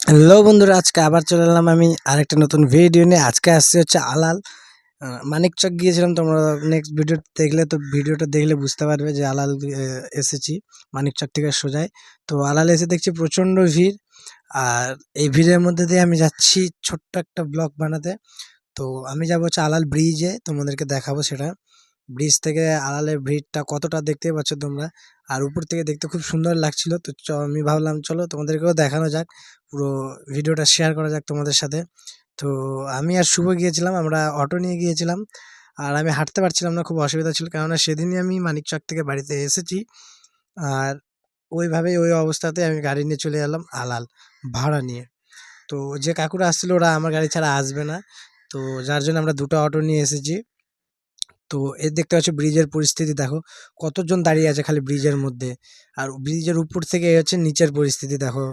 Hello বন্ধুরা, আজকে আবার চলে এলাম আমি আরেকটা নতুন ভিডিও নিয়ে। আজকে আসছে হচ্ছে আলাল মানিকচক গিয়েছিলাম। তোমরা নেক্সট ভিডিও দেখলে তো ভিডিওটা দেখলে বুঝতে পারবে যে আলাল এসেছি মানিকচক থেকে সোজাই। তো আলাল এসে দেখছি প্রচণ্ড ভিড়। আর এই ভিড়ের মধ্যে দিয়ে আমি যাচ্ছি ছোট্ট একটা ব্লগ বানাতে। তো আমি যাবো হচ্ছে আলাল ব্রিজে, তোমাদেরকে দেখাবো সেটা। ব্রিজ থেকে আড়ালের ভিড়টা কতটা দেখতেই পাচ্ছ তোমরা। আর উপর থেকে দেখতে খুব সুন্দর লাগছিল। তো আমি ভাবলাম চলো তোমাদেরকেও দেখানো যাক, পুরো ভিডিওটা শেয়ার করা যাক তোমাদের সাথে। তো আমি আর শুভ গিয়েছিলাম, আমরা অটো নিয়ে গিয়েছিলাম। আর আমি হাঁটতে পারছিলাম না, খুব অসুবিধা ছিল, কেননা সেদিনই আমি মানিকচক থেকে বাড়িতে এসেছি। আর ওইভাবেই ওই অবস্থাতে আমি গাড়ি নিয়ে চলে এলাম আলাল ভাড়া নিয়ে। তো যে কাকুরা আসছিল ওরা আমার গাড়ি ছাড়া আসবে না, তো যার জন্য আমরা দুটো অটো নিয়ে এসেছি। তো দেখতে পাচ্ছ ব্রিজের পরিস্থিতি দেখো, কতজন দাঁড়িয়ে আছে খালি ব্রিজের মধ্যে। আর ব্রিজের উপর থেকে হচ্ছে নিচের পরিস্থিতি দেখো,